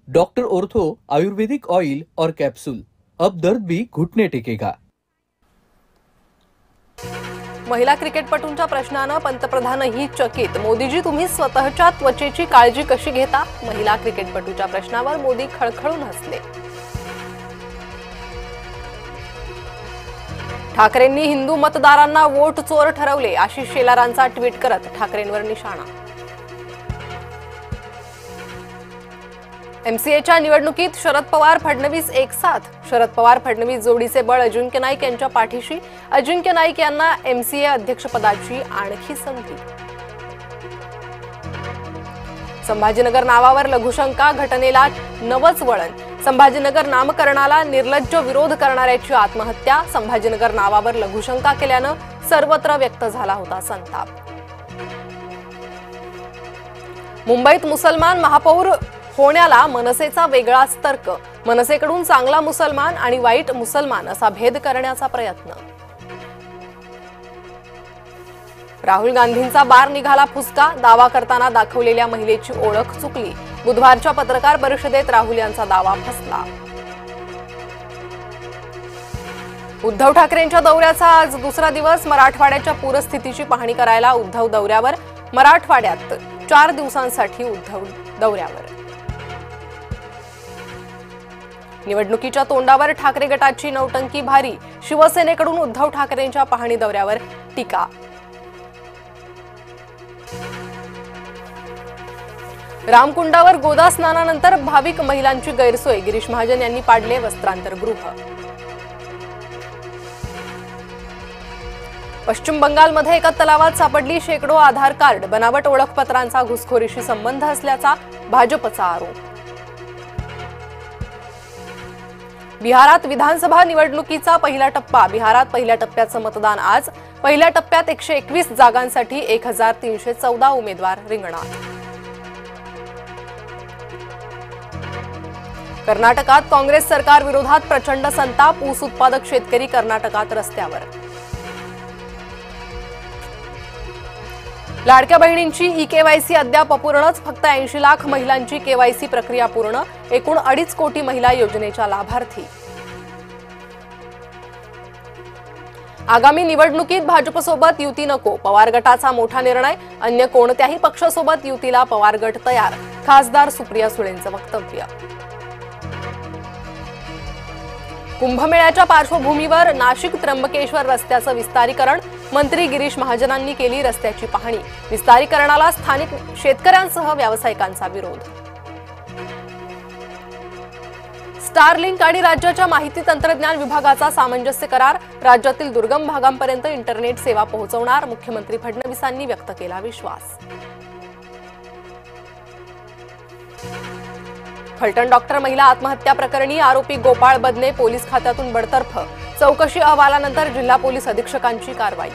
Doctor ortho आयुर्वेदिक oil और capsule, अब दर्द भी घुटने टेकेगा। महिला क्रिकेटपटूंच्या प्रश्नानं पंतप्रधानही चकित। मोदीजी, तुम्ही स्वतःच्या त्वचेची काळजी कशी घेता? महिला क्रिकेटपटूच्या प्रश्नावर मोदी खळखळून हसले। ठाकरेंनी हिंदू मतदारांना वोट चोर ठरवले, आशिष शेलारांचा ट्विट करत ठाकरेंवर निशाणा। एमसीएच्या निवडणुकीत शरद पवार फडणवीस एक साथ, शरद पवार फडणवीस जोडीचे बळ अजिंक्य नाईक यांच्या पाठीशी, अजिंक्य नाईक यांना एमसीए अध्यक्षपदाची आणखी संधी। संभाजीनगर नावावर लघुशंका, घटनेला नवच वळण, संभाजीनगर नामकरणाला निर्लज्ज विरोध करणाऱ्याची आत्महत्या, संभाजीनगर नावावर लघुशंका केल्यानं सर्वत्र व्यक्त झाला होता संताप। मुंबईत मुसलमान महापौर होण्याला मनसेचा वेगळाच तर्क, मनसेकडून चांगला मुसलमान आणि वाईट मुसलमान असा भेद करण्याचा प्रयत्न। राहुल गांधींचा बार निघाला फुसका, दावा करताना दाखवलेल्या महिलेची ओळख चुकली, बुधवारच्या पत्रकार परिषदेत राहुल यांचा दावा फसला। उद्धव ठाकरेंच्या दौऱ्याचा आज दुसरा दिवस, मराठवाड्याच्या पूरस्थितीची पाहणी करायला उद्धव दौऱ्यावर, मराठवाड्यात 4 दिवसांसाठी उद्धव दौऱ्यावर। निवडणुकीच्या तोंडावर ठाकरे गटाची नौटंकी भारी, शिवसेनेकडून उद्धव ठाकरेंच्या पाहणी दौऱ्यावर टीका। रामकुंडावर गोदा स्नानानंतर भाविक महिलांची गैरसोय, गिरीश महाजन यांनी पाडले वस्त्रांतरगृह। पश्चिम बंगालमध्ये एका तलावात सापडली शेकडो आधार कार्ड, बनावट ओळखपत्रांचा घुसखोरीशी संबंध असल्याचा भाजपचा आरोप। बिहारात विधानसभा निवडणुकीचा पहिला टप्पा, बिहारात पहिल्या टप्प्याचं मतदान आज, पहिल्या टप्प्यात 121 जागांसाठी 1314 उमेदवार रिंगणात। कर्नाटकात काँग्रेस सरकार विरोधात प्रचंड संताप, ऊस उत्पादक शेतकरी कर्नाटकात रस्त्यावर। लाडक्या बहिणींची ई-केवायसी अद्याप अपूर्णच, फक्त 80 लाख महिलांची केवायसी प्रक्रिया पूर्ण, एकूण 2.5 कोटी महिला योजनेच्या लाभार्थी। आगामी निवडणुकीत भाजपसोबत युती नको, पवार गटाचा मोठा निर्णय, अन्य कोणत्याही पक्षासोबत युतीला पवार गट तयार, खासदार सुप्रिया सुळेंचं वक्तव्य। कुंभमेळ्याच्या पार्श्वभूमीवर नाशिक त्र्यंबकेश्वर रस्त्याचं विस्तारीकरण, मंत्री गिरीश महाजनांनी केली रस्त्याची पाहणी, विस्तारीकरणाला स्थानिक शेतकऱ्यांसह व्यावसायिकांचा विरोध। स्टारलिंक आणि राज्याच्या माहिती तंत्रज्ञान विभागाचा सामंजस्य करार, राज्यातील दुर्गम भागांपर्यंत इंटरनेट सेवा पोहोचवणार, मुख्यमंत्री फडणवीसांनी व्यक्त केला विश्वास। फलटण डॉक्टर महिला आत्महत्या प्रकरणी आरोपी गोपाळ बदने पोलीस खात्यातून बडतर्फ, चौकशी अहवालानंतर जिल्हा पोलीस अधीक्षकांची कारवाई।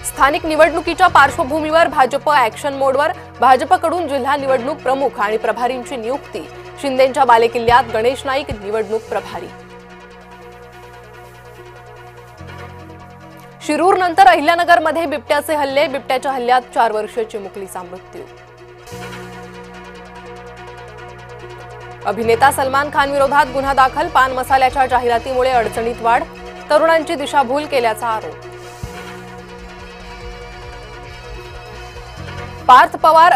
स्थानिक निवडणुकीच्या पार्श्वभूमीवर भाजप ऍक्शन मोडवर, भाजपकडून जिल्हा निवडणूक प्रमुख आणि प्रभारींची नियुक्ती, शिंदेंच्या बालेकिल्ल्यात गणेश नाईक निवडणूक प्रभारी। शिरूरनंतर अहिल्यानगरमध्ये बिबट्याचे हल्ले, बिबट्याच्या हल्ल्यात 4 वर्षीय चिमुकलीचा मृत्यू। अभिनेता सलमान खान विरोधात गुन्हा दाखल, पान मसाल्याच्या जाहिरातीमुळे अडचणीत वाढ, तरुणांची दिशाभूल केल्याचा आरोप। पार्थ पवार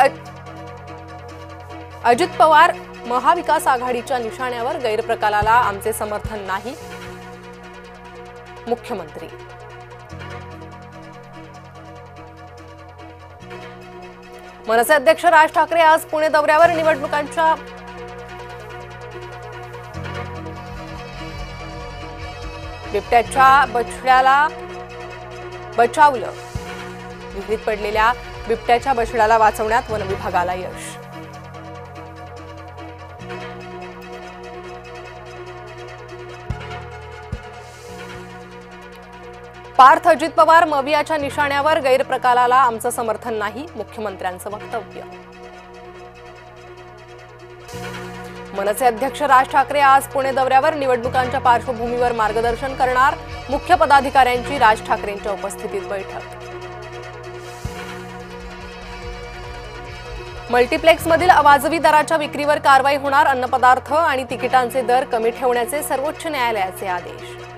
अजित पवार महाविकास आघाडीच्या निशाण्यावर, गैरप्रकाराला आमचे समर्थन नाही, मुख्यमंत्री। मनसे अध्यक्ष राज ठाकरे आज पुणे दौऱ्यावर, निवडणुकांच्या बिबट्याच्या बछड्याला बचावलं, विहिरीत पडलेल्या बिबट्याच्या बछड्याला वाचवण्यात वनविभागाला यश। पार्थ अजित पवार मवियाच्या निशाण्यावर, गैरप्रकाराला आमचं समर्थन नाही, मुख्यमंत्र्यांचं वक्तव्य। मनसे अध्यक्ष राज ठाकरे आज पुणे दौऱ्यावर, निवडणुकांच्या पार्श्वभूमीवर मार्गदर्शन करणार, मुख्य पदाधिकाऱ्यांची राज ठाकरेंच्या उपस्थितीत बैठक। मल्टिप्लेक्समधील अवाजवी दराच्या विक्रीवर कारवाई होणार. अन्नपदार्थ आणि तिकिटांचे दर कमी ठेवण्याचे सर्वोच्च न्यायालयाचे आदेश.